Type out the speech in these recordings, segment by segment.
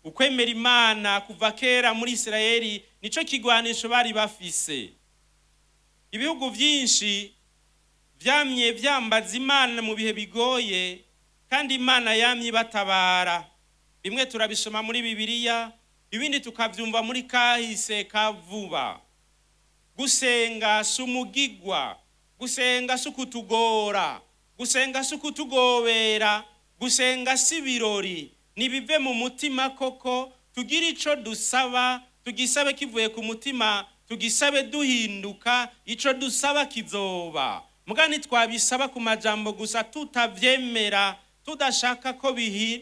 ukwemera Imana kuva kera muri Isirayeli nico kigwanisho bari bafise. Ibihugu byinshi vyamye vyambaza Imana mu bihe bigoye, kandi Imana yamye batabara. Bimwe turabishoma muri Bibiliya, ibindi tukavyumva muri kahise kavuba. Gusenga sumugigwa, gusenga sukutugora, gusenga sukutugobera, gusenga sibirori. Nibive mu mutima koko, tugira ico dusaba, tugisabe kivuye ku mutima, tugisabe duhinduka, ico dusaba kizoba. Mugani twabisaba ku majambo gusa tutavyemera, tudashaka ko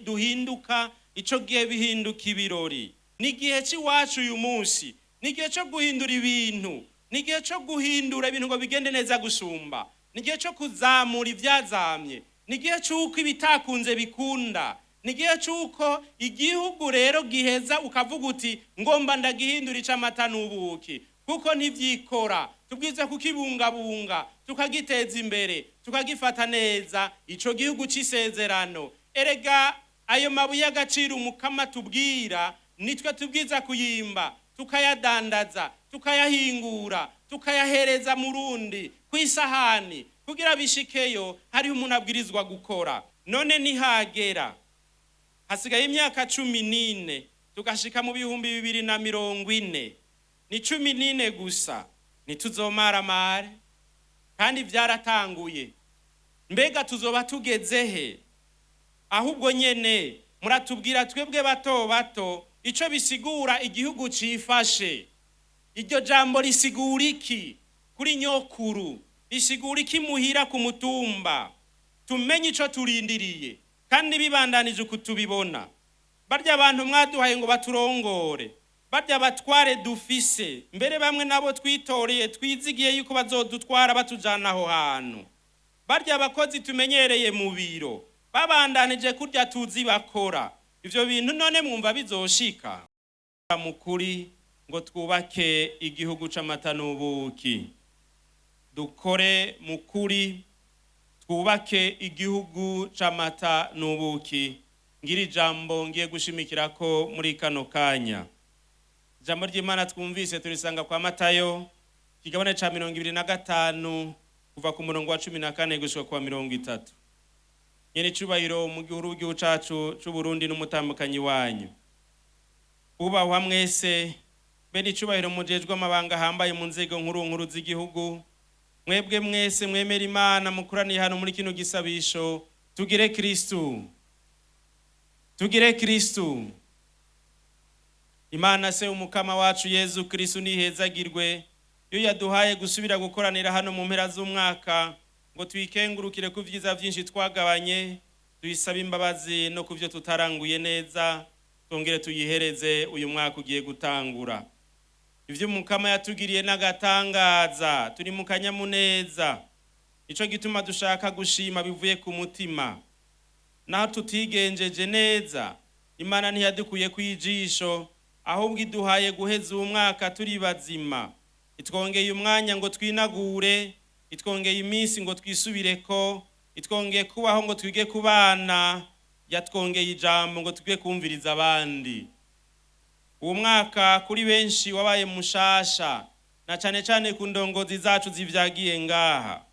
duhinduka, ico gihe bihinduka ibirori. Nigihe ciwacu uyu munsi, nigihe cyo guhindura ibintu, nigihe cyo guhindura ibintu ngo bigende neza gusumba, nigihe cyo kuzamura ivyazamye, nigihe cyuko ibitakunze bikunda, nigihe cyuko igihugu rero giheza ukavuga uti ngomba ndagihindura icamata n'ubuki, kuko ntivyikora. Tubwiza kukibungabunga, tukagiteza imbere, tukagifata neza ico gihugu c'isezerano. Erega ayo mabuye y'agaciro Umukama tubwira, nitwe tubwiza kuyimba, tukayadandaza, tukayahingura, tukayahereza murundi kwisahani kugira bishikeyo. Hari umuntu abwirizwa gukora. None nihagera hasigaye imyaka 14 tugashika mu 2040, ni 14 gusa, nituzomara kandi vyaratanguye. Mbega tuzoba tugezehe? Ahubwo nyene muratubwira twebwe bato bato ico bisigura igihugu cifashe. Iryo jambo risigura iki kuri nyokuru? Risigura iki muhira ku mutumba? Tumenye ico turindiriye kandi bibandanije kutubibona. Barya abantu mwaduhaye ngo baturongore, barya batware dufise, mbere bamwe nabo twitoreye twizigiye yuko bazodutwara batujana aho hantu. Barya abakozi tumenyereye mu biro, babandanije kurya tuzi bakora. Ivyo bintu none mwumva bizoshika? Mukuri ngo twubake igihugu c'amata n'ubuki. Dukore mukuri twubake igihugu c'amata n'ubuki. Ngiri jambo ngiye gushimikirako muri kano kanya. Jambo ry'Imana twumvise turisanga kwa Matayo kigabane ca 25 kuva ku murongo wa 14 gushika kwa 30. Nyene cubahiro mu gihugu cacu c'u Burundi n'umutambukanyi wanyu. Ubahwa mwese bene cubahiro mujejwe amabanga hambaye mu nzego nkuru z'igihugu. Mwebwe mwese mwemera Imana mukuraniye hano muri kino gisabisho, tugire Kristu. Tugire Kristu. Imana se Umukama wacu Yezu Kristu nihezagirwe, yo yaduhaye gusubira gukoranira hano mu mpera z'umwaka ngo twikengurukire ku vyiza vyinshi twagabanye, tuyisaba imbabazi no kuvyo tutaranguye neza, tongere tuyihereze uyu mwaka ugiye gutangura. Ivyo Umukama yatugiriye n'agatangaza, turi mu kanyamuneza. Ico gituma dushaka gushima bivuye ku mutima. Naho tutigenjeje neza, Imana ntiyadukuye kwijisho, ahubwo iduhaye guheza umwaka turi bazima. Itwongeye umwanya ngo twinagure, itwongeye iminsi ngo twisubireko, itwongeye kubaho ngo twige kubana, yatwongeye ijambo ngo twige kumviriza abandi. Uwo mwaka kuri benshi wabaye mushasha, na cane cane ku ndongozi zacu zivyagiye ngaha.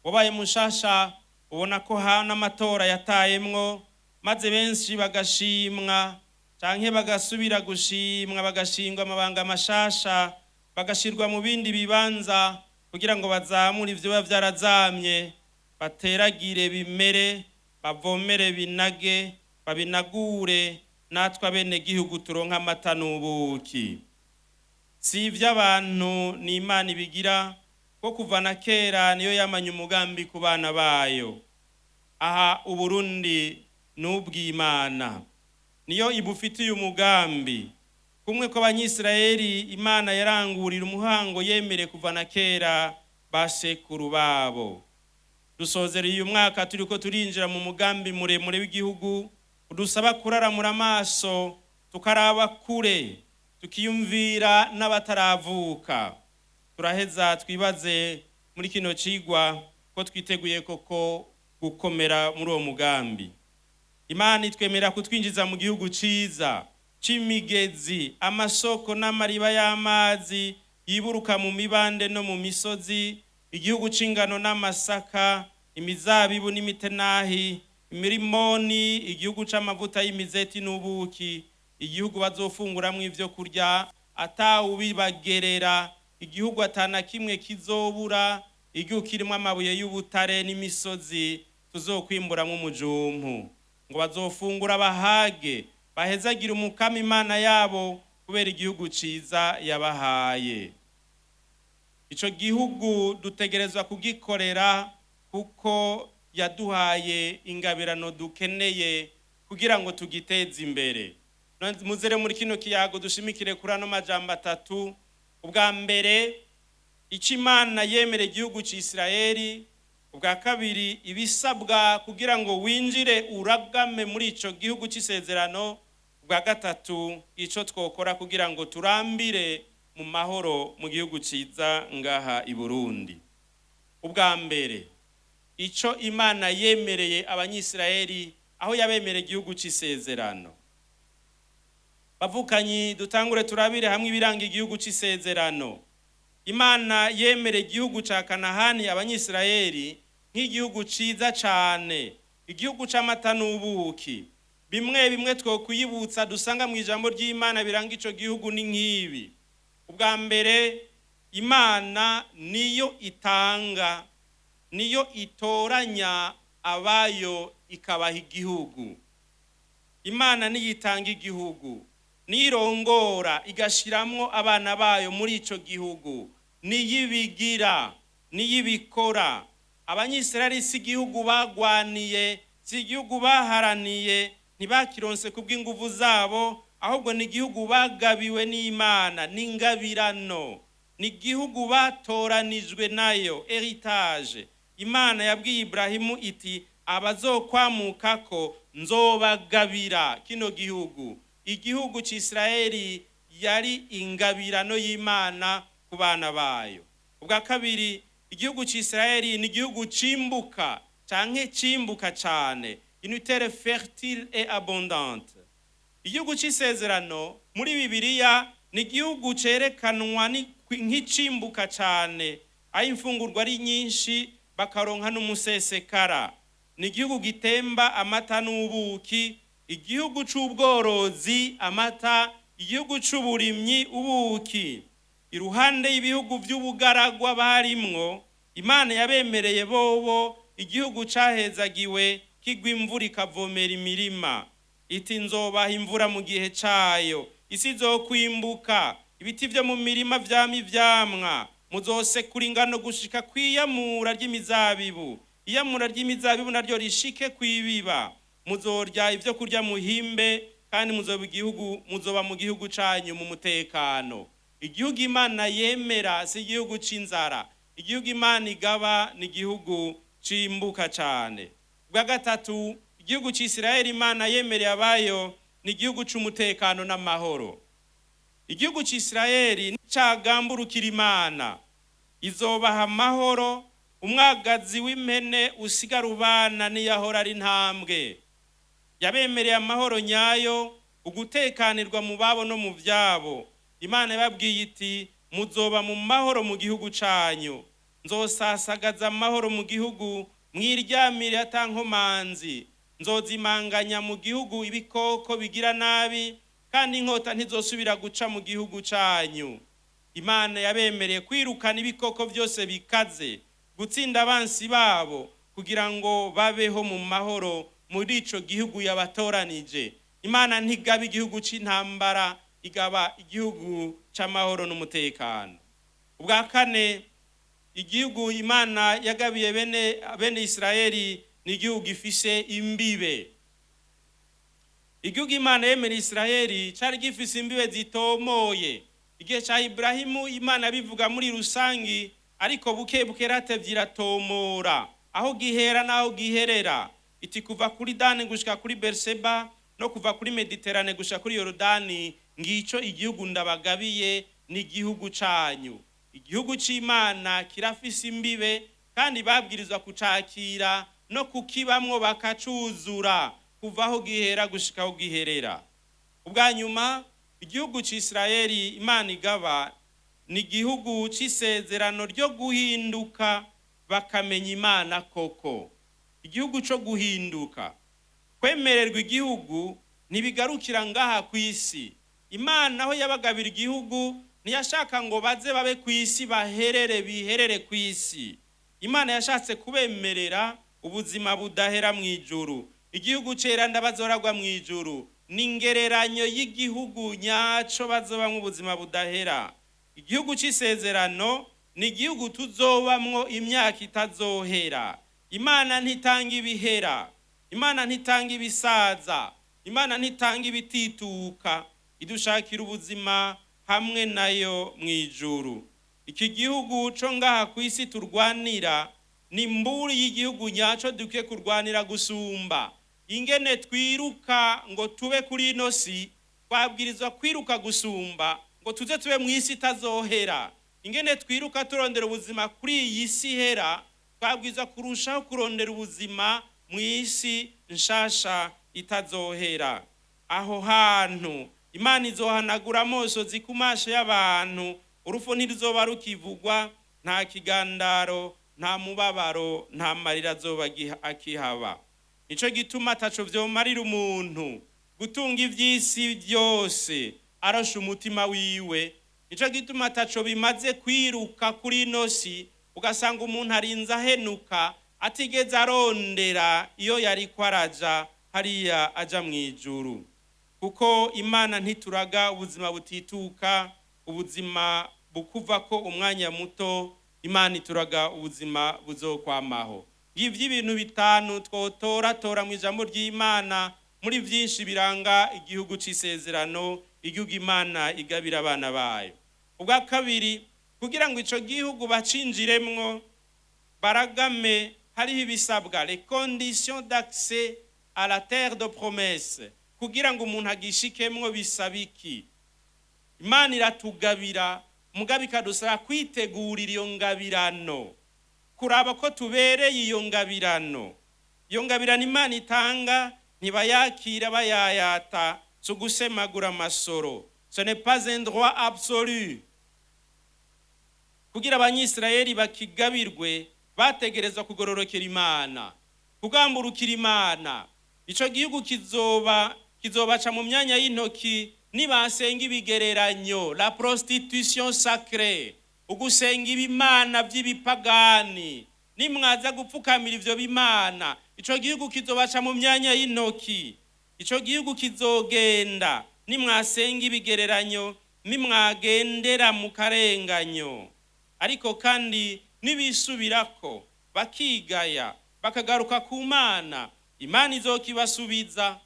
Wabaye mushasha ubona ko hana amatora yatayemwo, maze benshi bagashimwa canke bagasubira gushimwa, bagashingwa amabanga mashasha, bagashirwa mu bindi bibanza kugira ngo bazamure ivyo biba vyarazamye, bateragire bimere, bavomere binage, babinagure, natwe abene gihugu turonka amata n'ubuki. Si ivy'abantu ni Imana ibigira, ko kuva na kera niyo yamanye umugambi ku bana bayo. Aha Uburundi n'ubw'Imana, niyo ibufitiye umugambi. Kumwe ko abanyisirayeli Imana yarangurira umuhango yemere kuva na kera basekuru babo. Dusozera uyu mwaka turiko turinjira mu mugambi muremure w'igihugu, udusaba kuraramura amaso, tukaraba kure, tukiyumvira n'abataravuka. Turaheza twibaze muri kino cigwa ko twiteguye koko gukomera muri uwo mugambi. Imana itwemera kutwinjiza mu gihugu ciza, c'imigezi, amasoko n'amariba y'amazi yiburuka mu mibande no mu misozi, igihugu c'ingano n'amasaka, imizabibu n'imitenahi, imirimoni, igihugu c'amavuta y'imizeti n'ubuki, igihugu bazofunguramwo ivyo kurya atawubibagerera, igihugu atana kimwe kizobura, igihugu kirimwo amabuye y'ubutare n'imisozi tuzokwimburamwo umujumpu, ngo bazofungura bahage, bahezagira umukama Imana yabo kubera igihugu ciza yabahaye. Ico gihugu dutegerezwa kugikorera kuko yaduhaye ingabirano dukeneye kugira ngo tugiteze imbere. Muzere muri kino kiyago dushimikire kuri ano majambo atatu. Ubwa mbere, ico Imana yemereye igihugu c'Isirayeli. Ubwa kabiri, ibisabwa kugira ngo winjire uragame muri ico gihugu c'isezerano. Ubwa gatatu, ico twokora kugira ngo turambire mu mahoro mu gihugu ciza ngaha i Burundi. Ubwa mbere, ico Imana yemereye abanyisirayeli aho yabemereye igihugu c'isezerano. Bavukanyi, dutangure turabire hamwe ibiranga igihugu c'isezerano. Imana yemereye igihugu ca Kanahani abanyisirayeli nk'igihugu ciza cane, igihugu c'amata n'ubuki. Bimwe bimwe twokwibutsa dusanga mu ijambo ry'Imana biranga ico gihugu ni nk'ibi. Ubwa mbere, Imana niyo itanga, niyo itoranya abayo ikabaha igihugu. Imana niyo itanga igihugu, nirongora igashiramwo abana bayo muri ico gihugu, niyibigira, niyibikora. Abanyisirayeli si igihugu bagwaniye, si igihugu baharaniye, ntibakironse kubw'inguvu zabo, ahubwo ni igihugu bagabiwe n'Imana, n'ingabirano, ni igihugu batoranijwe nayo, heritage. Imana yabwiye Ibrahimu iti abazokwamukako nzobagabira kino gihugu. Igihugu c'Isirayeli yari ingabirano y'Imana ku bana bayo. Ubwa kabiri, igihugu c'Isirayeli ni igihugu cimbuka canke cimbuka cane, une terre fertile et abondante. Igihugu c'isezerano muri Bibiliya ni igihugu cerekanwa nk'icimbuka cane, aho imfungurwa ari nyinshi bakaronka n'umusesekara. Ni igihugu gitemba amata n'ubuki, igihugu c'ubworozi amata, igihugu c'uburimyi ubuki. Iruhande y'ibihugu vy'ubugaragwa barimwo, Imana yabemereye bobo igihugu cahezagiwe kigwa imvura ikavomera imirima. Iti nzobaha imvura mu gihe cayo, isi izokwimbuka, ibiti vyo mu mirima vyama ivyamwa, muzosekura ingano gushika kwiyamura ry'imizabibu, iyamura ry'imizabibu naryo rishike kwibiba. Muzorya ivyo kurya muhimbe, kandi muzoba mu gihugu canyu mu mutekano. Igihugu Imana yemera si igihugu c'inzara, igihugu Imana igaba ni igihugu cimbuka cane. Bwa gatatu, igihugu c'Isirayeli Imana yemereye abayo ni igihugu c'umutekano n'amahoro. Igihugu c'Isirayeli nicagamburukira Imana, izobaha amahoro, umwagazi w'impene usigara ubana niyahora ari ntambwe. Yabemereye amahoro nyayo, ugutekanirwa mu babo no mu vyabo. Imana yababwiye iti muzoba mu mahoro mu gihugu canyu, nzosasagaza amahoro mu gihugu, mwiryamire atankomanzi. Nzozimanganya mu gihugu ibikoko bigira nabi, kandi inkota ntizosubira guca mu gihugu canyu. Imana yabemereye kwirukana ibikoko byose bikaze, gutsinda abansi babo, kugira ngo babeho mu mahoro muri ico gihugu yabatoranije. Imana ntigaba igihugu c'intambara, igaba igihugu c'amahoro n'umutekano. Ubwa kane, igihugu Imana yagabiye bene Isirayeli ni igihugu gifise imbibe. Igihugu Imana yemereye Isirayeli cari gifise imbibe zitomoye. Igihe ca Ibrahimu Imana bivuga muri rusangi, ariko buke buke ratevye iratomora aho gihera naho giherera. Iti kuva kuri Dani gushika kuri Berseba, no kuva kuri Mediterane gushika kuri Yorodani, ngico igihugu ndabagabiye ni igihugu canyu. Igihugu c'Imana kirafise imbibe, kandi babwirizwa kucakira no kukibamwo bakacuzura kuva aho gihera gushika aho giherera. ubwa nyuma igihugu c'Isirayeli Imana igaba ni igihugu c'isezerano ryo guhinduka bakamenya Imana koko. Igihugu co guhinduka, kwemererwa igihugu ntibigarukira ngaha ku isi. Imana aho yabagabira igihugu ntiyashaka ngo baze babe ku isi biherere ku isi. Imana yashatse kubemerera ubuzima budahera mu ijuru. Igihugu cera ndabazoragwa mu ijuru ni ingereranyo y'igihugu nyaco bazobamwo ubuzima budahera. Igihugu c'isezerano ni igihugu tuzobamwo imyaka itazohera. Imana ntitanga ibihera, Imana ntitanga ibisaza, Imana ntitanga ibitituka, idushakira ubuzima hamwe nayo mu ijuru. Iki gihugu co ngaha ku isi turwanira ni mburi y'igihugu nyaco dukwiye kurwanira gusumba. Ingene twiruka ngo tube kuri ino si, twabwirizwa kwiruka gusumba ngo tuze tube mu isi itazohera. Ingene twiruka turondera ubuzima kuri iyi si hera, twabwirizwa kurushaho kurondera ubuzima mu isi nshasha itazohera. Aho hantu Imana izohanagura amosozi ku maso y'abantu, urupfu ntiruzoba rukivugwa, nta kigandaro, nta mubabaro, nta marira azoba akihaba. Nico gituma ataco vyomarira umuntu gutunga ivy'isi byose arasha umutima wiwe. Nico gituma ataco bimaze kwiruka kuri ino si, ugasanga umuntu arinze ahenuka atigeze arondera iyo yariko araja hariya aja mu ijuru. Kuko Imana ntituraga ubuzima butituka, ubuzima bukuva ko umwanya muto. Imana ituraga ubuzima buzokwamaho. Ibintu bitanu twotora mu ijambo ry'Imana muri byinshi biranga igihugu c'isezerano, igihugu Imana igabira abana bayo. Ubwa kabiri, kugira ngo ico gihugu bacinjiremwo baragame, hariho ibisabwa, les conditions d'accès à la terre de promesse. Kugira ngo umuntu agishikemwo bisaba iki? Imana iratugabira, mugabe ikadusaba kwitegurira iyo ngabirano, kuraba ko tubereye iyo ngabirano. Iyo ngabirano Imana itanga ntibayakira bayayata, so gusemagura amasoro. Ce n'est pas un droit absolu. Kugira abanyisirayeli bakigabirwe bategerezwa kugororokera Imana, kugamburukira Imana. Ico gihugu kizobaca mu myanya y'intoki nibasenga ibigereranyo, la prostitution sacrée, ugusenga ibimana by'ibipagani. Nimwaza gupfukamira ivyo bimana, ico gihugu kizobaca mu myanya y'intoki. Ico gihugu kizogenda nimwasenga ibigereranyo, nimwagendera mu karenganyo. Ariko kandi nibisubirako bakigaya bakagaruka ku Mana, Imana izokibasubiza.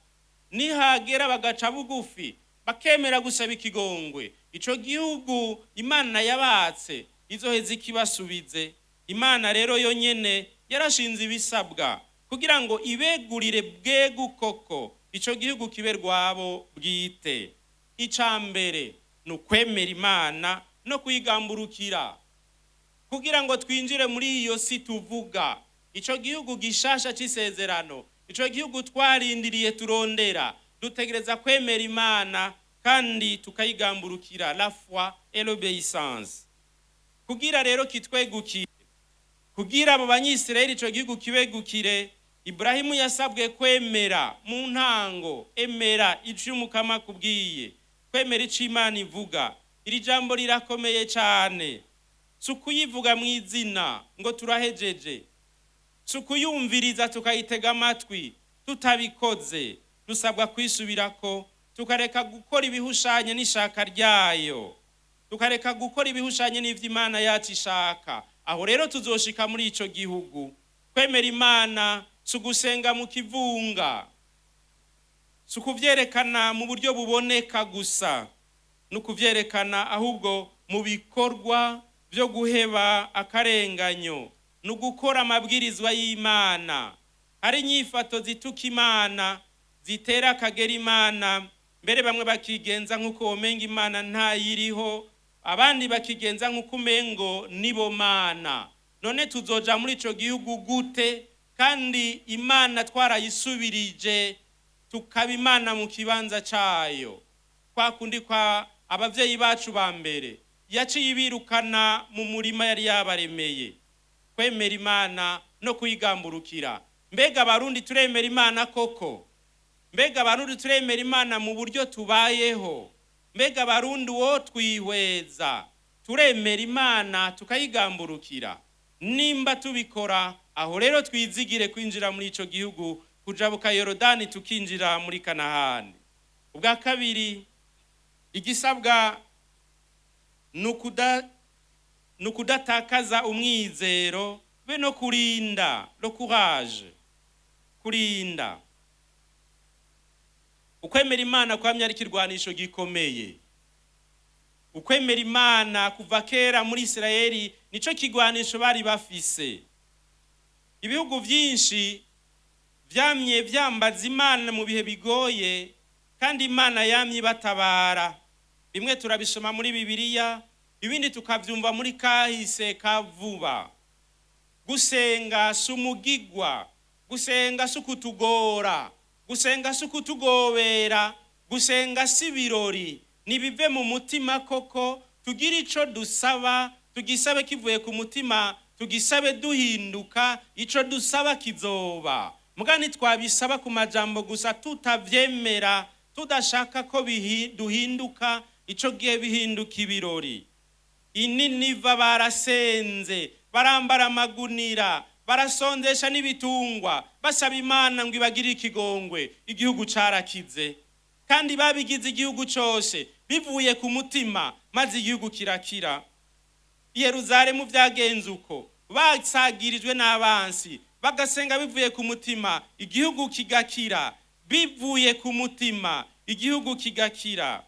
Nihagera bagaca bugufi bakemera gusaba ikigongwe, ico gihugu Imana yabatse izoheza ikibasubize. Imana rero yonyene yarashinze ibisabwa kugira ngo ibegurire bwegu koko ico gihugu kibe rwabo bwite. Icambere nukwemera Imana no kuyigamburukira kugira ngo twinjire muri iyo si tuvuga, ico gihugu gishasha c'isezerano, ico gihugu twarindiriye turondera. Dutegereza kwemera Imana kandi tukayigamburukira, la foi et l'obéissance. Kugira rero kitwegukire, kugira abo banyisirayeli ico gihugu kibegukire, Ibrahimu yasabwe kwemera mu ntango, emera ico Umukama akubwiye, kwemera ico Imana ivuga. Iri jambo rirakomeye cyane, sukuyivuga mu izina ngo turahejeje, sukuyumviriza tukayitega amatwi tutabikoze. Dusabwa kwisubirako, tukareka gukora ibihushanye n'ishaka ryayo, tukareka gukora ibihushanye n'ivyo Imana yacu ishaka. Aho rero tuzoshika muri ico gihugu. Kwemera Imana sugusenga mu kivunga, sukuvyerekana mu buryo buboneka gusa, nukuvyerekana ahubwo mu bikorwa byo guheba akarenganyo, nugukora amabwirizwa y'Imana. Hari inyifato zituka Imana, zitera akagera Imana, mbere bamwe bakigenza nk'uko womenga Imana ntayiriho, abandi bakigenza nk'uko umengo nibo Mana. None tuzoja muri ico gihugu gute kandi Imana twarayisubirije tukaba Imana mu kibanza cayo? kwa kundi kwa abavyeyi bacu ba mbere yaciye ibirukana mu murima yari yabaremeye. Kwemera Imana no kuyigamburukira. Mbega abarundi turemera Imana koko? Mbega abarundi turemera Imana mu buryo tubayeho? Mbega abarundi wo twihweza turemera Imana tukayigamburukira? Nimba tubikora, aho rero twizigire kwinjira muri ico gihugu, kujabuka Yorodani tukinjira muri Kanahani. Ubwa kabiri, igisabwa nukudatakaza umwizero be no kurinda, no courage, kurinda. Ukwemera Imana kwamye ari kirwanisho gikomeye. Ukwemera Imana kuva kera muri Isirayeli nico kigwanisho bari bafise. Ibihugu byinshi vyamye vyambaza Imana mu bihe bigoye, kandi Imana yamye batabara. Bimwe turabisoma muri Bibiliya, ibindi tukavyumva muri kahise kavuba. Gusenga sumugigwa, gusenga sukutugora, gusenga sukutugobera, gusenga sibirori. Nibive mu mutima koko, tugira ico dusaba, tugisabe kivuye ku mutima, tugisabe duhinduka, ico dusaba kizoba. Mugani twabisaba ku majambo gusa tutavyemera, tudashaka ko duhinduka, ico gihe bihinduka ibirori. Ininiva barasenze, barambara amagunira, barasondesha n'ibitungwa, basaba Imana ngo ibagire ikigongwe. Igihugu carakize, kandi babigize igihugu cyose bivuye ku mutima, maze igihugu kirakira. Yerusalemu vyagenze uko, basagirijwe n'abansi, bagasenga bivuye ku mutima, igihugu kigakira. Bivuye ku mutima, igihugu kigakira.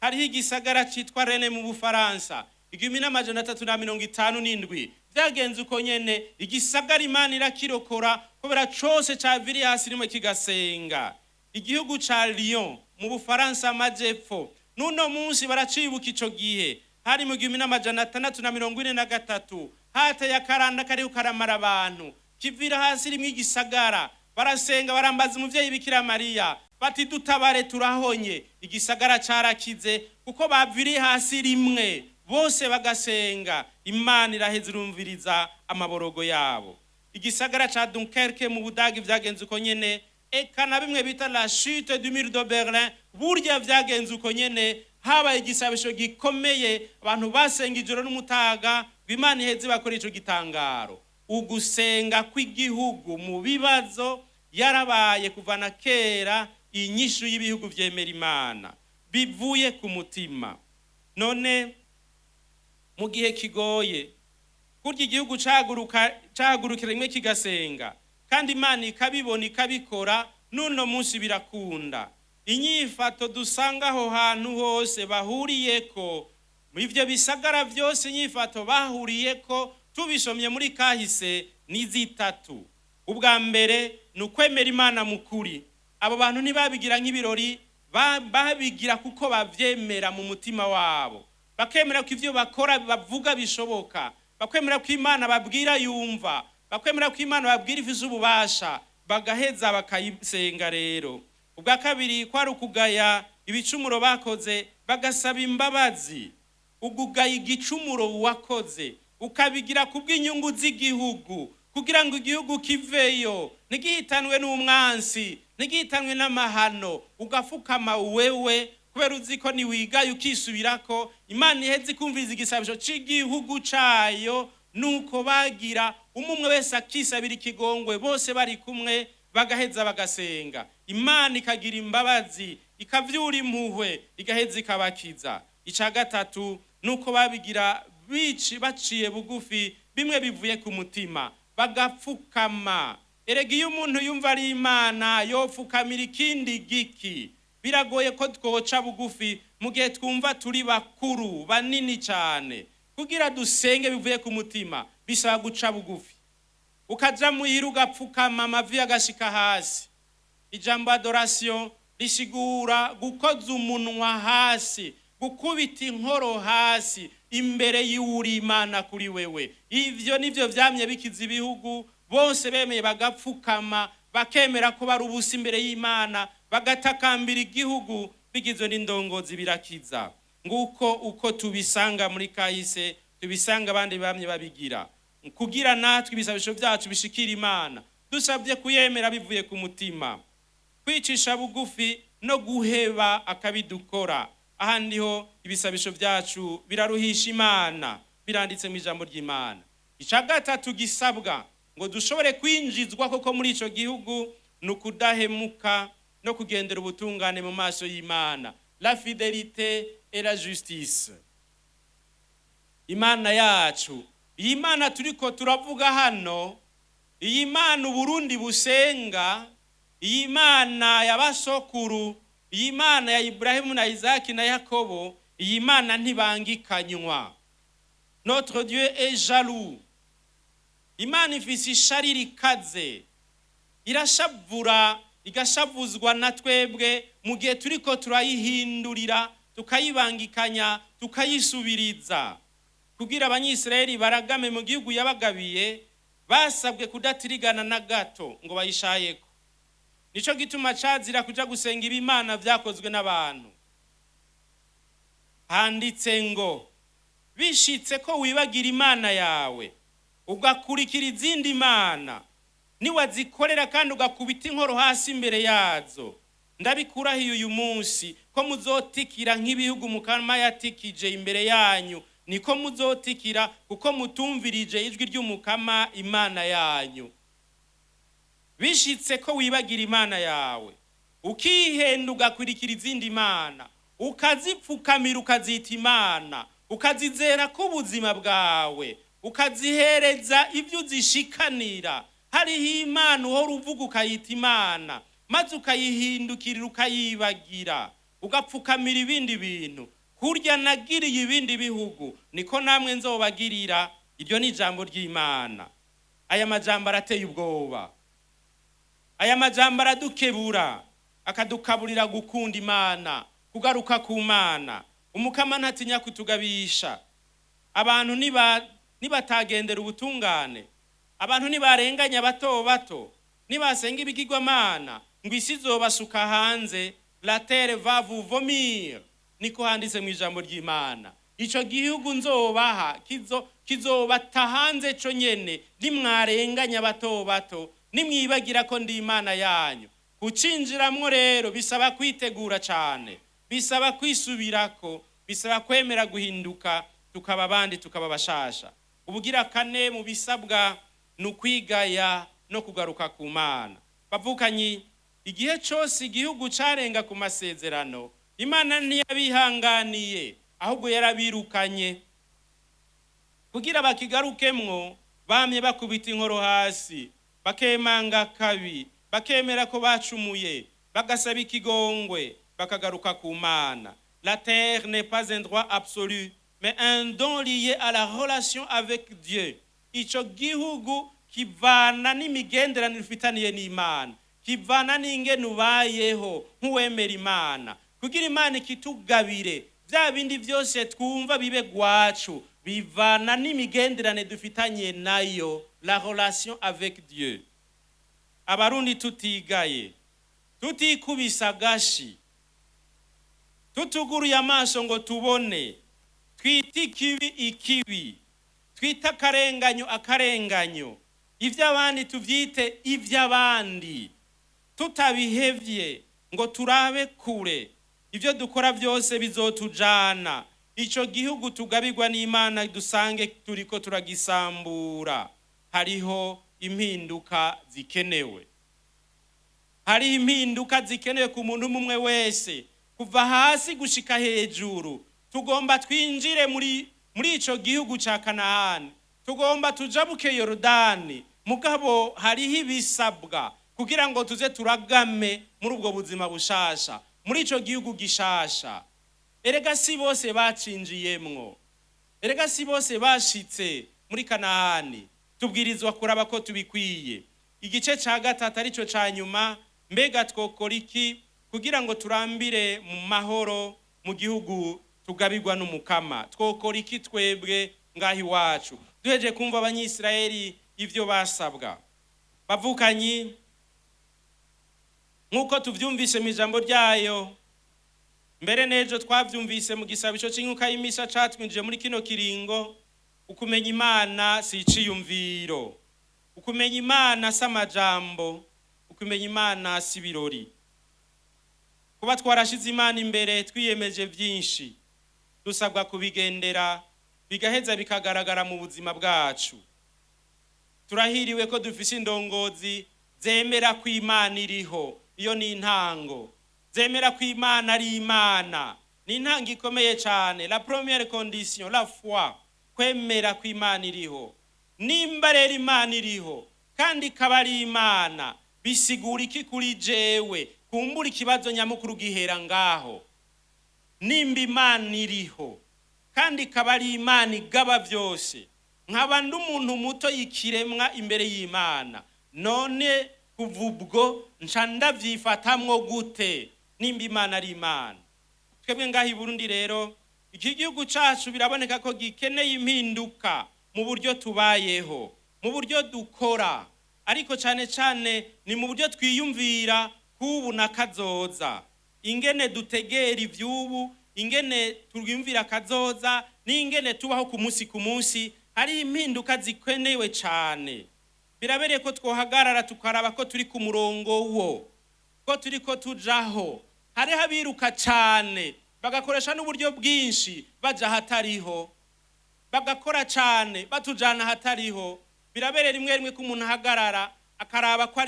Hariho igisagara citwa Rennes mu Bufaransa, 1357 vyagenze uko nyene. Igisagara Imana irakirokora kubera cose caviri hasi rimwe kigasenga. Igihugu ca Lyon mu Bufaransa amajepfo, nuno munsi baracibuka ico gihe. Hari mu 1643 hateye akaranda kariho karamara abantu, kivira hasi rimwe igisagara. Barasenga barambaza umuvyeyi Bikira Mariya, bati dutabare turahonye. Igisagara carakize kuko baviri hasi rimwe, bose bagasenga. Imana iraheza irumviriza amaborogo yabo. Igisagara ca Dunkerque mu Budagi vyagenze uko nyene. Eka na bimwe bita la chute du mur de Berlin burya vyagenze uko nyene. Habaye igisabisho gikomeye, abantu basenga ijoro n'umutaga, Imana iheze bakora ico gitangaro. Ugusenga kw'igihugu mu bibazo yarabaye kuvana kera. Inyishu y'ibihugu vyemera Imana bivuye ku mutima. None mu gihe kigoye, kurya igihugu cagurukira rimwe kigasenga, kandi Imana ikabibona ikabikora, nuno munsi birakunda. Inyifato dusanga aho hantu hose bahuriyeko, mu ivyo bisagara vyose inyifato bahuriyeko, tubisomye muri kahise ni zitatu. Ubwa mbere ni ukwemera Imana mukuri. Abo bantu ntibabigira nk'ibirori, babigira kuko bavyemera mu mutima wabo. Bakemera ko ivyo bakora bavuga bishoboka, bakwemera ko Imana babwira yumva, bakwemera ko Imana babwira ifise ububasha, bagaheza bakayisenga rero. Ubwa kabiri kwari ukugaya ibicumuro bakoze, bagasaba imbabazi. Ugugaya igicumuro wakoze ukabigira kubw'inyungu z'igihugu, kugira ngo igihugu kiveyo, ntigihitanwe n'umwansi, ntigihitanwe n'amahano. Ugafukama wewe kubera uzi ko niwigaye ukisubirako, Imana iheze ikumviriza igisabisho c'igihugu cayo. Nuko bagira umwe wese akisabira ikigongwe, bose bari kumwe bagaheza bagasenga. Imana ikagira imbabazi, ikavyura impuhwe, igaheza ikabakiza. Ica gatatu nuko babigira baciye bugufi, bimwe bivuye ku mutima, bagapfukama. Erega iyo umuntu yumva ari Imana yopfukamira ikindi giki? Biragoye ko twoca bugufi mu gihe twumva turi bakuru banini cyane. Kugira dusenge bivuye ku mutima bisaba guca bugufi, ukaja muhira ugapfukama, amavi agashika hasi. Ijambo adoration risigura gukoza umunwa hasi, gukubita inkoro hasi imbere y'uri Imana kuri wewe. Ivyo nivyo vyamye bikiza ibihugu, bose bemeye bagapfukama, bakemera ko bari ubusa imbere y'Imana, bagatakambira igihugu bigizwe n'indongozi birakiza. Nguko uko tubisanga muri kahise, tubisanga abandi bamye babigira, kugira natwe ibisabisho byacu bishikira Imana dusabye kuyemera bivuye ku mutima, kwicisha bugufi no guheba akabidukora. Ahandi ho ibisabisho byacu biraruhisha Imana, biranditse mu ijambo ry'Imana. Ica gatatu gisabwa ngo dushobore kwinjizwa koko muri ico gihugu nukudahemuka no kugendera ubutungane mu maso y'Imana, la fidélité et la justice. Imana yacu, iyi Mana turiko turavuga hano, iyi Mana Uburundi busenga, iyi Mana y'abasokuru, iyi Mana ya Ibrahimu na Isaki na Yakobo, iyi Mana ntibangikanywa. Notre Dieu est jaloux. Imana ifise ishari rikaze, irashavura, igashavuzwa na twebwe mu gihe turiko turayihindurira, tukayibangikanya, tukayisubiriza. Kugira abanyisirayeli baragame mu gihugu yabagabiye, basabwe kudatirigana na gato ngo bayishayeko. Nico gituma cazira kuja gusenga ibimana vyakozwe n'abantu. Handitse ngo bishitse ko wibagira Imana yawe ugakurikira izindi mana, niwazikorera kandi ugakubita inkoro hasi imbere yazo, ndabikurahiye uyu munsi ko muzotikira nk'ibihugu Mukama yatikije imbere yanyu, niko muzotikira kuko mutumvirije ijwi ry'Umukama Imana yanyu. Bishitse ko wibagira Imana yawe ukihenda ugakurikira izindi mana, ukazipfukamira ukazita Imana, ukazizera ko ubuzima bwawe, ukazihereza ibyo uzishikanira. Hariho Imana uhora uvuga ukayita Imana, maze ukayihindukirira ukayibagira, ugapfukamira ibindi bintu. Kurya nagiriye ibindi bihugu niko namwe nzobagirira. Iryo ni ijambo ry'Imana. Aya majambo arateye ubwoba, aya majambo aradukebura, akadukaburira gukunda Imana, kugaruka ku Mana. Umukama ntatinya kutugabisha. Abantu nibatagendera ubutungane, abantu nibarenganya bato bato, nibasenga ibigirwamana, ngo isi izobasuka hanze, la terre va vous vomir, niko handitse mu ijambo ry'Imana. Ico gihugu nzobaha kizobata hanze co nyene, nimwarenganya bato bato, nimwibagira ko ndi Imana yanyu. Kucinjiramwo rero bisaba kwitegura cane, bisaba kwisubirako, bisaba kwemera guhinduka, tukaba abandi tukaba bashasha. Ubugira kane mu bisabwa nukwigaya no kugaruka ku Mana. Bavukanyi, igihe cyose igihugu carenga ku masezerano, Imana ntiyabihanganiye, ahubwo yarabirukanye. Kugira bakigarukemwo, bamye bakubita inkoro hasi, bakemanga kabi, bakemera ko bacumuye, bagasaba ikigongwe, bakagaruka ku Mana. La terre n'est pas un droit absolu, mais un don lié à la relation avec Dieu. Ico gihugu kivana n'imigenderanire ufitaniye n'Imana, kivana n'ingene ubayeho nk'uwemera Imana. Kugira Imana ikitugabire, bya bindi byose twumva bibe gwacu, bivana n'imigenderanire dufitanye nayo, la relation avec Dieu. Abarundi tutigaye, tutikubisa gashi, tutuguruye amaso ngo tubone, twita ikibi ikibi, twita akarenganyo akarenganyo, ivy'abandi tuvyite ivy'abandi, tutabihevye ngo turabe kure, ivyo dukora byose bizotujana. Ico gihugu tugabirwa n'Imana dusange turiko turagisambura. Hariho impinduka zikenewe, hari impinduka zikenewe ku muntu umwe wese, kuva hasi gushika hejuru. Tugomba twinjire muri ico gihugu ca Kanahani, tugomba tujabuke Yorodani, mugabo hariho ibisabwa kugira ngo tuze turagame muri ubwo buzima bushasha, muri ico gihugu gishasha. Erega si bose bacinjiyemwo, erega si bose bashitse muri Kanahani. Tubwirizwa kuraba ko tubikwiye. Igice ca gatatu arico ca nyuma, mbega twokora iki kugira ngo turambire mu mahoro mu gihugu tugabirwa n'Umukama? Twokora iki twebwe ngahi wacu duheje kumva abanyisirayeli ivyo basabwa? Bavukanyi, nkuko tuvyumvise mu ijambo ryayo, mbere nejo twavyumvise mu gisabisho c'inkuka y'imisa catwinjije muri kino kiringo. Ukumenya Imana si iciyumviro, ukumenya Imana si amajambo, ukumenya Imana si ibirori. Kuba twarashize Imana imbere twiyemeje vyinshi, dusabwa kubigendera bigaheza bikagaragara mu buzima bwacu. Turahiriwe ko dufise indongozi zemera ko Imana iriho, iyo ni intango. Zemera ko Imana ari Imana, ni intango ikomeye cyane. La première condition, la foi, kwemera ko Imana iriho. Nimba rero Imana iriho kandi ikaba ari Imana, bisigura iki kuri jewe? Kumbura ikibazo nyamukuru gihera ngaho. Nimba Imana iriho kandi ikaba ari Imana igaba byose, nkaba ndi umuntu muto y'ikiremwa imbere y'Imana, none kuva ubwo nca ndavyifatamwo gute nimba Imana ari Imana? Twebwe ngaho i Burundi rero, iki gihugu cacu biraboneka ko gikeneye impinduka mu buryo tubayeho, mu buryo dukora, ariko cyane cyane ni mu buryo twiyumvira kubu na kazoza. Ingene dutegera ivyubu, ingene twiyumvira kazoza, n'ingene tubaho ku munsi hari impinduka zikenewe cyane. Birabereye ko twohagarara tukaraba ko turi ku murongo wo, ko turi ko tujaho. Hari habiruka cyane bagakoresha n'uburyo bwinshi baja hatariho, bagakora cyane batujana hatariho. Birabereye rimwe ko umuntu ahagarara akaraba ko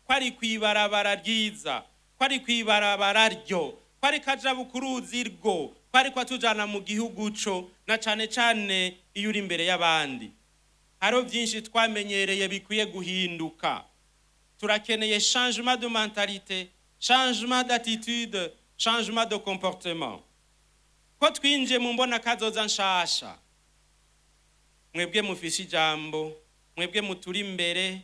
ari kwibarabara ryiza, ko ari kwibarabara ryo, ko ari kaja bukuruzi rwo, ko ari ko atujana mu gihugu co, na cyane iyo uri imbere y'abandi. Haro byinshi twamenyereye bikwiye guhinduka. Turakeneye changement de mentalité, changement d'attitude, changement de comportement. Ko twinje mu mbona kazoza nshasha, mwebwe mufise ijambo, mwebwe muturi imbere,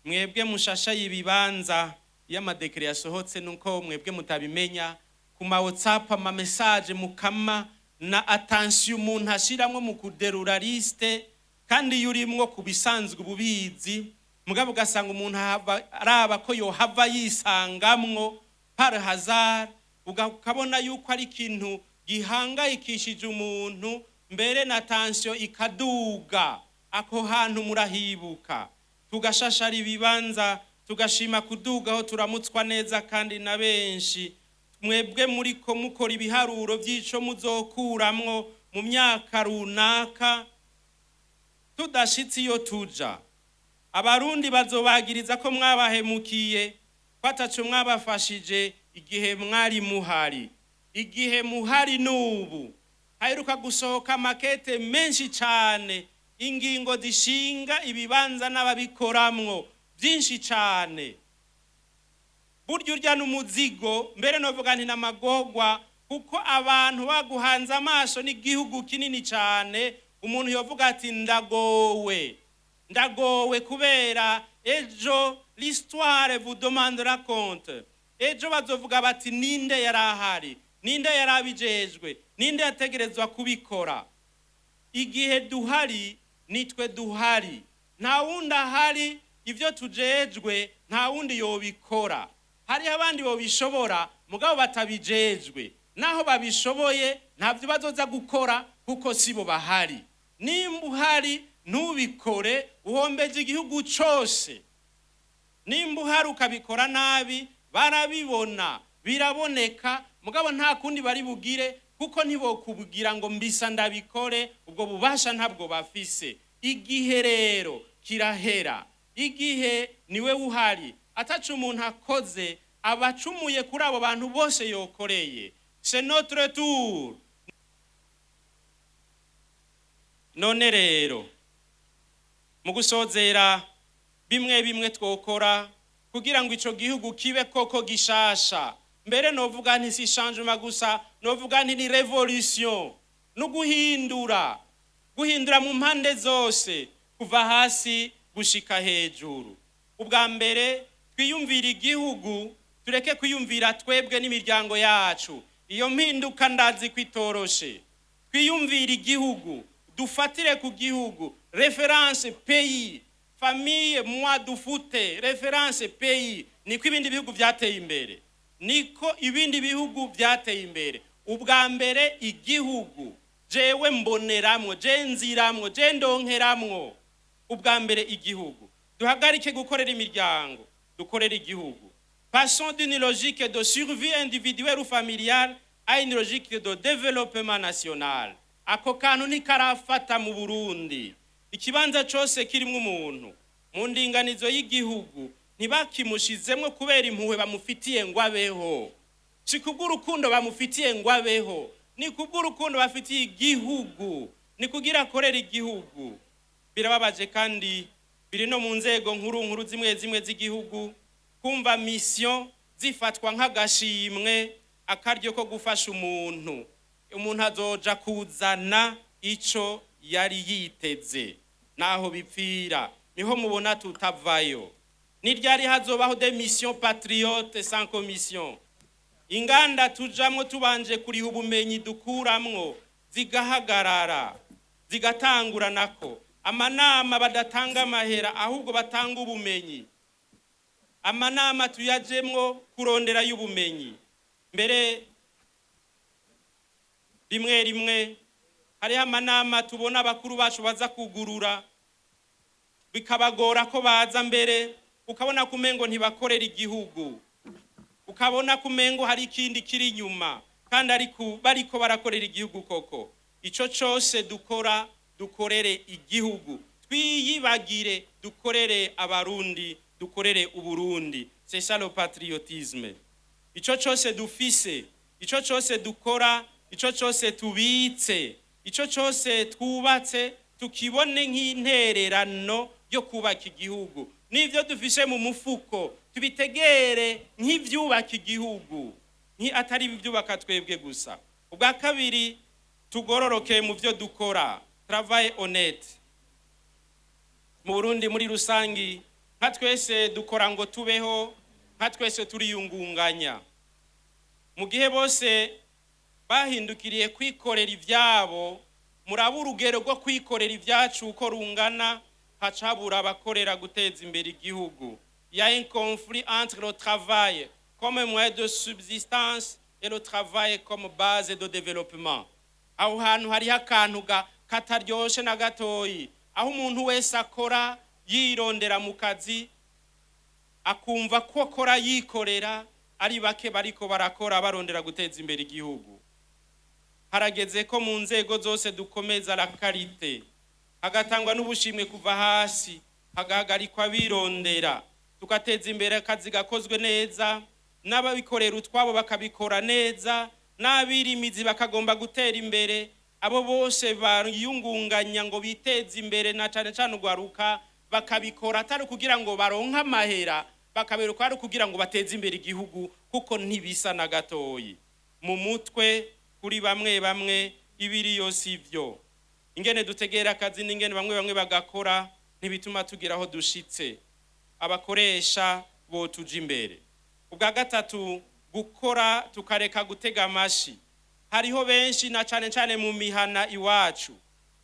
mwebwe mushasha y'ibibanza y'amadekre yasohotse nuko mwebwe mutabimenya, ku ma WhatsApp ama message mukama na attention umuntu ashiramwe mu kuderura liste, kandi yurimwo kubisanzwe ububizi, mugabo ugasanga umuntu araba ko yohava yisangamwo par hasard, ukabona yuko ari ikintu gihangayikishije umuntu, mbere na tension ikaduga. Ako hantu murahibuka, tugashashara ibibanza, tugashima kudugaho turamutswa neza kandi na benshi. Mwebwe muri ko mukora ibiharuro by'ico muzokuramwo mu myaka runaka, tudashitsi yo tuja. Abarundi bazobagiriza ko mwabahemukiye, kwatacu mwabafashije igihe mwari muhari. Igihe muhari nubu haheruka gusohoka makete menshi cyane, ingingo zishinga ibibanza n'ababikoramwo byinshi cyane. Buryo urya n'umuzigo, mbere novuga nti namagogwa, kuko abantu baguhanze amaso n'igihugu kinini cyane. Umuntu yovuga ati ndagowe kubera ejo l'histoire vous demandera compte. Ejo bazovuga bati ninde yarahari, ninde yarabijejwe, ninde yategerezwa kubikora. Igihe duhari nitwe duhari, nta wundi ahari. Ivyo tujejwe nta wundi yobikora. Hari abandi bobishobora mugabo batabijejwe, naho babishoboye ntavyo bazoza gukora kuko sibo bahari. Nimba uhari ntubikore uhombeje igihugu cose. Nimba uhari ukabikora nabi barabibona, biraboneka, mugabo nta kundi bari bugire, kuko ntibokubwira ngo mbisa ndabikore, ubwo bubasha ntabwo bafise. Igihe rero kirahera, igihe niwe uhari. Atacu umuntu akoze abacumuye kuri abo bantu bose yokoreye. C'est notre tour. None rero mu gusozera bimwe twokora kugira ngo ico gihugu kibe koko gishasha. Mbere novuga nti si changement gusa, novuga nti ni revolution, no guhindura mu mpande zose, kuva hasi gushika hejuru. Ubwa mbere twiyumvira igihugu, tureke kwiyumvira twebwe n'imiryango yacu. Iyo mpinduka ndazi kwitoroshe. Twiyumvira igihugu, dufatire ku gihugu, référence pays, famille moi dufute, référence pays. Niko ibindi bihugu byateye imbere. niko ibindi bihugu byateye imbere. Ubwa mbere igihugu, jewe mboneramwo, je nziramwo, je ndonkeramwo. Ubwa mbere igihugu. Duhagarike gukorera imiryango, dukorera igihugu. Passons d'une logique de survie individuelle ou familiale à une logique de développement national. Ako kantu ntikarafata mu Burundi. Ikibanza cyose kirimo umuntu mu ndinganizo y'igihugu ntibakimushizemwo kubera impuhwe bamufitiye ngo abeho. Si kubw'urukundo bamufitiye ngo abeho, ni kubw'urukundo bafitiye igihugu, ni kugira akorera igihugu. Birababaje kandi biri no mu nzego nkuru zimwe zimwe z'igihugu kumva mission zifatwa nk'agashimwe, akaryo ko gufasha umuntu azoja kuzana ico yari yiteze, naho bipfira niho mubona tutavayo. Ni ryari hazobaho des missions patriotes sans commission? Inganda tujamwo tubanje kuriha ubumenyi dukuramwo zigahagarara, zigatangura nako. Amanama badatanga amahera ahubwo batanga ubumenyi. Amanama tuyajemwo kurondera y'ubumenyi. Mbere rimwe hariho amanama tubona abakuru bacu baza kugurura bikabagora ko baza mbere, ukabona kumengo ntibakorera igihugu, ukabona kumengo hari ikindi kiri inyuma, kandi bariko barakorera igihugu koko. Ico cyose dukora dukorere igihugu, twiyibagire dukorere abarundi, dukorere uburundi. C'est ça le patriotisme. Ico cyose dufise, ico cyose dukora, ico cyose tubitse, ico cyose twubatse tukibone nk'intererano yo kubaka igihugu. N'ivyo dufise mu mufuko tubitegere nk'ivyubaka igihugu, atari ivyubaka twebwe gusa. Ubwa kabiri, tugororoke mu vyo dukora, travail honnête. Mu Burundi muri rusangi nka twese dukora ngo tubeho, nka twese turiyungunganya. Mu gihe bose bahindukiriye kwikorera ivyabo, muraba urugero rwo kwikorera ivyacu uko rungana, hacabura abakorera guteza imbere igihugu. Il y a un conflit entre le travail comme moyen de subsistance et le travail comme base de développement. Aho hantu hari akantu kataryoshe na gatoyi, aho umuntu wese akora yirondera mu kazi, akumva ko akora yikorera, ari bake bariko barakora barondera guteza imbere igihugu. Harageze ko mu nzego zose dukomeza la karite, hagatangwa n'ubushimwe kuva hasi, hagahagarikwa birondera, tugateza imbere akazi gakozwe neza, n'ababikorera utwabo bakabikora neza, n'abirimizi bakagomba gutera imbere. Abo bose bariyungunganya ngo biteze imbere, na cane cane ugwaruka bakabikora atari kugira ngo baronka amahera, bakaberuka ari kugira ngo bateze imbere igihugu, kuko ntibisa na gatoyi. Mu mutwe kuri bamwe ibiri yose ivyo. Ingene dutegera akazi n'ingene bamwe bagakora ntibituma tugira aho dushitse. Abakoresha bo tuja imbere. Ubwa gatatu, gukora tukareka gutega amashi. Hariho benshi na cane mu mihana iwacu,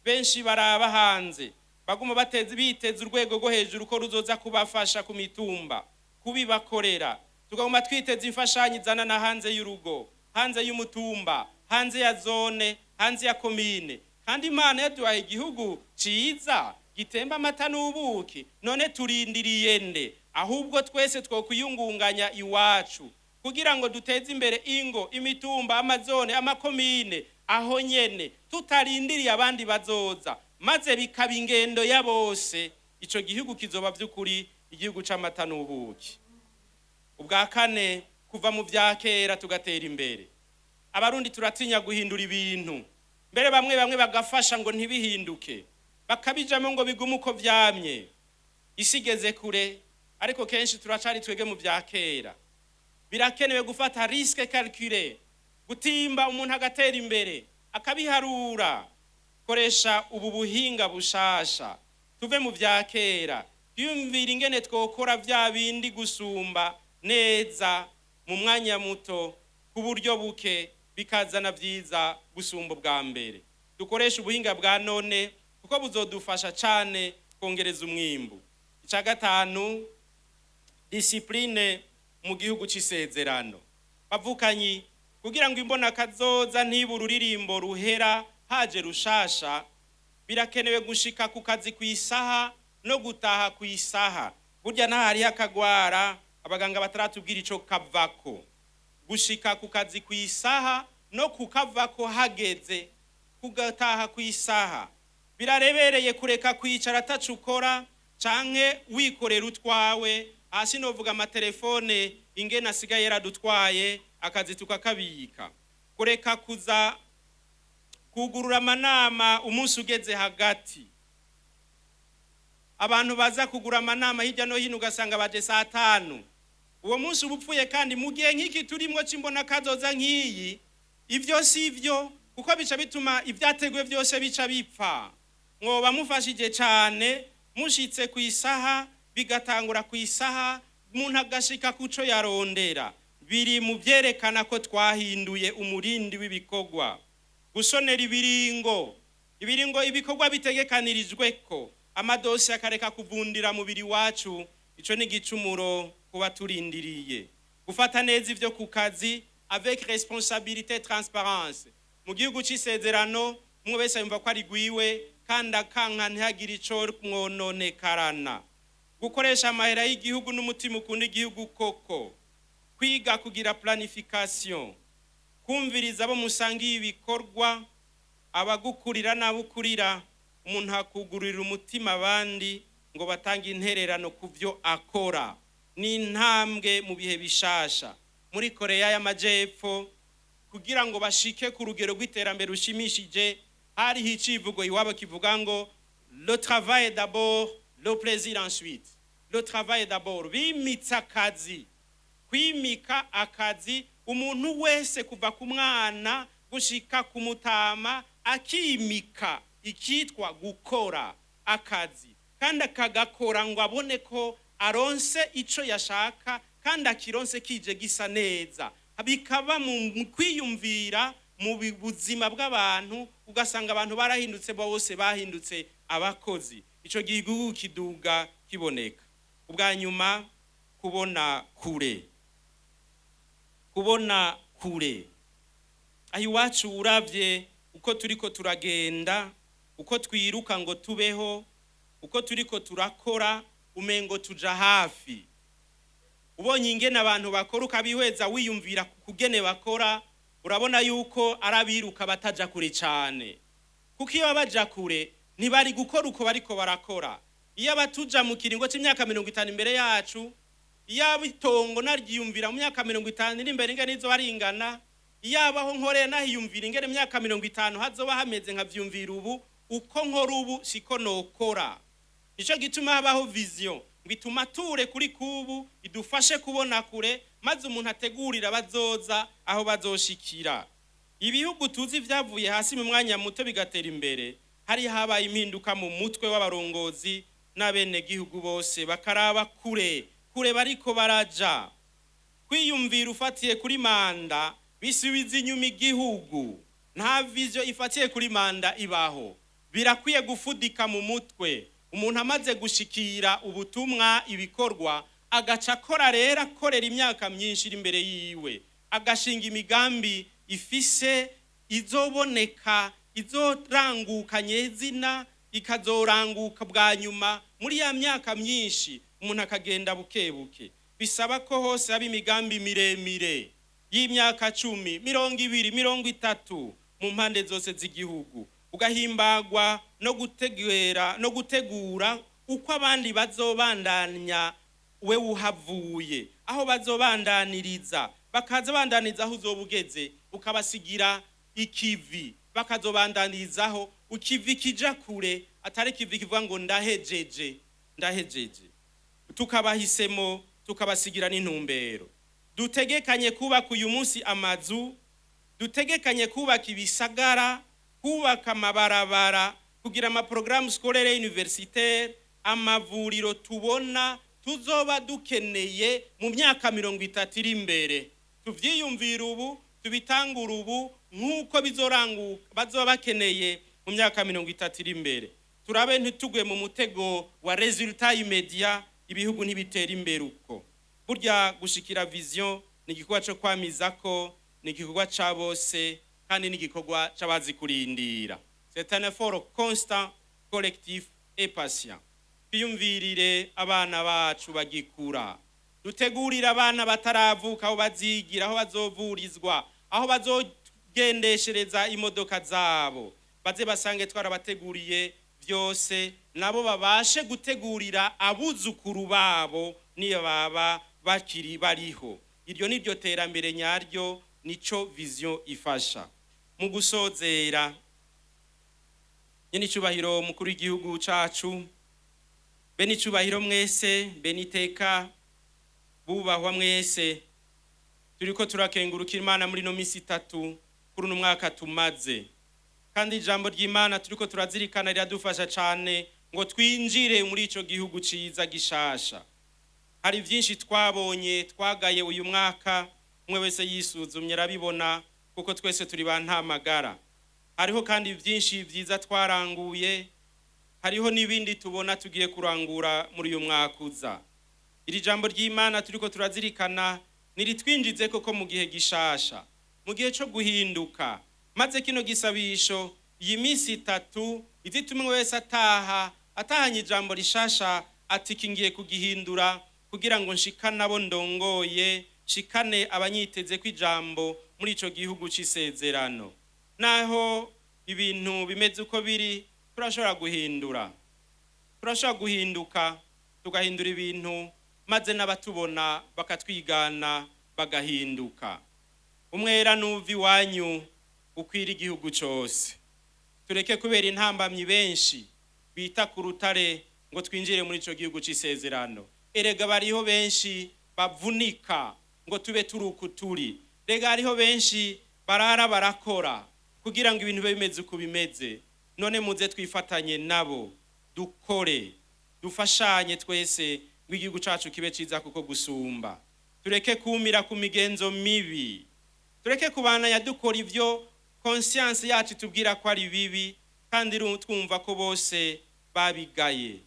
benshi baraba hanze, baguma biteze urwego rwo hejuru ko ruzoza kubafasha ku mitumba, kubibakorera. Tugomba twiteze imfashanyo izana na hanze y'urugo, hanze y'umutumba, hanze ya zone, hanze ya komine. Kandi Imana yaduhaye igihugu ciza gitemba amata n'ubuki, none turindiriye nde? Ahubwo twese twokwiyungunganya iwacu kugira ngo duteze imbere ingo, imitumba, amazone, amakomine, aho nyene tutarindiriye abandi bazoza, maze bikaba ingendo ya bose. Ico gihugu kizoba vy'ukuri igihugu c'amata n'ubuki. Ubwa kane, kuva mu vyakera tugatera imbere. Abarundi turatinya guhindura ibintu, mbere bamwe bagafasha ngo ntibihinduke, bakabijamo ngo bigume uko vyamye. Isigeze kure, ariko kenshi turacari twege mu vyakera. Birakenewe gufata risque calculée, gutimba umuntu agatera imbere, akabiharura. Koresha ubu buhinga bushasha, tuve mu vyakera, twiyumvira ingene twokora vya bindi gusumba neza mu mwanya muto, ku buryo buke, bikazana vyiza gusumba bwa mbere. Dukoresha ubuhinga bwa none kuko buzodufasha cane kongereza umwimbu. Ica gatanu, discipline mu gihugu c'isezerano. bavukanyi, kugira ngo imbona kazoza ntibura uririmbo ruhera haje rushasha, birakenewe gushika ku kazi ku isaha no gutaha ku isaha. Burya ntahari akagwara abaganga bataratubwira ico kavako. Gushika ku kazi ku isaha no kukavako hageze, kugataha ku isaha. Birarebereye kureka kwicara atacukora canke wikorera utwawe, hasi novuga amatelefone ingene asigaye yaradutwaye akazi tukakabika. Kureka kuza kugurura amanama umunsi ugeze hagati. Abantu baza kugura amanama hirya no hino ugasanga baje saa 5. Uwo munsi ubupfuye, kandi mu gihe nk'iki turimwo cimbona kazoza nk'iyi, ivyo sivyo, kuko bica bituma ivyateguwe vyose bica bipfa. Mwoba mufashije cane mushitse ku isaha, bigatangura ku isaha, umuntu agashika kuco yarondera. Biri mu vyerekana ko twahinduye umurindi w'ibikorwa. Gusonera ibiringo ibikorwa bitegekanirijweko, amadosi akareka kuvundira mubiri wacu, ico ni igicumuro kuba turindiriye. Gufata neza ivyo ku kazi avec responsabilité, transparence. Mu gihugu c'isezerano umwe wese yumva ko ari gwiwe, kandi akanka ntihagire ico mwononekarana. Gukoresha amahera y'igihugu n'umutima ukunda igihugu koko. Kwiga kugira planification. Kumviriza abo musangiye ibikorwa, abagukurira n'abukurira. Umuntu hakugurira umutima abandi ngo batange intererano kuvyo akora. Ni intambwe mu bihe bishasha. Muri Korea y'Amajepfo, kugira ngo bashike ku rugero rw'iterambere rushimishije, hari hicivugo iwabo kivuga ngo le travail d'abord, le plaisir ensuite. Le travail d'abord, bimitsa akazi. Kwimika akazi, umuntu wese kuva ku mwana gushika ku mutama akimika ikitwa gukora akazi, kandi akagakora ngo abone ko aronse ico yashaka, kandi akironse kije gisa neza. Bikaba mu kwiyumvira mu buzima bw'abantu, ugasanga abantu barahindutse, bose bahindutse abakozi. Ico gihugu kiduga kiboneka. Ubwa nyuma, kubona kure. Kubona kure. Ayiwacu uravye uko turiko turagenda, uko twiruka ngo tubeho, uko turiko turakora, umengo tuja hafi. Ubonye ingene abantu bakora ukabihweza wiyumvira kugene bakora, urabona yuko arabiruka bataja kure cyane. Kuko iyo baja kure ntibari gukora uko bariko barakora. Iyo abatuja mu kiringo c'imyaka 50 imbere yacu, iyo abitongo naryiyumvira mu myaka 50 iri imbere ingene izo baringana, iyo abaho nkorera nahiyumvira ingene myaka 50 hazoba hameze nkavyumvira ubu, uko nkora ubu siko nokora. Nico gituma habaho vision, bituma ture kuri kubu, idufashe kubona kure, maze umuntu ategurira bazoza aho bazoshikira. Ibihugu tuzi vyavuye hasi mu mwanya muto bigatera imbere, hari habaye impinduka mu mutwe w'abarongozi n'abene gihugu bose, bakaraba kure bariko baraja. Kwiyumvira ufatiye kuri manda bisubiza inyuma igihugu. Nta vision ifatiye kuri manda ibaho. Birakwiye gufudika mu mutwe. Umuntu amaze gushikira ubutumwa ibikorwa, agaca akora rero akorera imyaka myinshi iri imbere yiwe, agashinga imigambi ifise izoboneka, izoranguka nyezina, ikazoranguka bwa nyuma muri ya myaka myinshi. Umuntu akagenda bukebuke. Bisaba ko hose haba imigambi miremire y'imyaka 10, 20, 30 mu mpande zose z'igihugu. Ugahimbagwa no gutegura uko abandi bazobandanya we uhavuye, aho bazobandaniriza, bakaza bandaniza aho uzobugeze, ukabasigira ikivi, bakazobandanirizaho ukivi kija kure, atari kivi kivuga ngo ndahejeje. Tukabahisemo, tukabasigira n'intumbero. Dutegekanye kubaka uyu munsi amazu, dutegekanye kubaka ibisagara, kubaka amabarabara, kugira amaprogramme scolaire universitaire, amavuriro tubona tuzoba dukeneye mu myaka 30 iri imbere. Tuvyiyumvira ubu, tubitangura ubu, nkuko bizoranguka bazoba bakeneye mu myaka 30 iri imbere. Turabe ntitugwe mu mutego wa resultat immédiat, ibihugu ntibitera imbere uko. Burya gushikira vision ni igikorwa cyo kwamiza ko, ni igikorwa ca bose, kandi ni igikorwa c'abazi kurindira. C'est un effort constant, collectif et patient. Twiyumvirire abana bacu bagikura, dutegurire abana bataravuka aho bazigira, aho bazovurizwa, aho bazogendeshereza imodoka zabo, baze basange twarabateguriye byose, nabo babashe gutegurira abuzukuru babo niyo baba bakiri bariho. Iryo niryo terambere nyaryo, nico vision ifasha. Mu gusozera, nyenicubahiro mukuru w'igihugu cacu, benicubahiro mwese, beniteka bubahwa mwese, turiko turakengurukira Imana muri no misi 3 kuri no mwaka tumaze, kandi ijambo ry'Imana turiko turazirikana riradufasha cyane ngo twinjire muri ico gihugu ciza gishasha. Hari byinshi twabonye twagaye uyu mwaka, umwe wese yisuzumye arabibona, kuko twese turi bantamagara. Hariho kandi byinshi byiza twaranguye, hariho nibindi tubona tugiye kurangura muri uyu mwaka uza. Iri jambo ry'Imana turiko turazirikana niritwinjize koko mu gihe gishasha, mu gihe cyo guhinduka, maze kino gisabisho iyi misi 3 izitumwe wese atahanye ijambo rishasha ati kingiye kugihindura kugira ngo nshikane abo ndongoye, shikane abanyiteze kw'ijambo muri ico gihugu c'isezerano. Naho ibintu bimeze uko biri, turashobora guhindura, turashobora guhinduka, tugahindura ibintu, maze n'abatubona bakatwigana bagahinduka. Umwera nuvi wanyu ukwira igihugu cyose. Tureke kubera intambamyi benshi bita ku rutare ngo twinjire muri ico gihugu c'isezerano. Erega bariho benshi bavunika ngo tube turukuturi. Rega hariho benshi barara barakora kugira ngo ibintu bimeze uko bimeze. None muze twifatanye nabo, dukore, dufashanye twese ngo igihugu cacu kibe ciza kuko gusumba. Tureke kumira ku migenzo mibi, tureke kubana yadukora ivyo conscience yacu tubwira ko ari bibi, kandi twumva ko bose babigaye.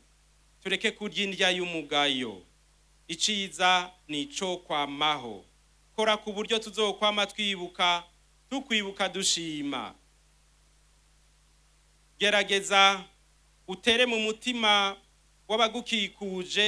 Tureke kurya indya y'umugayo, iciza nico kwamaho. Kora ku buryo tuzokwama twibuka, tukwibuka dushima. Gerageza utere mu mutima w'abagukikuje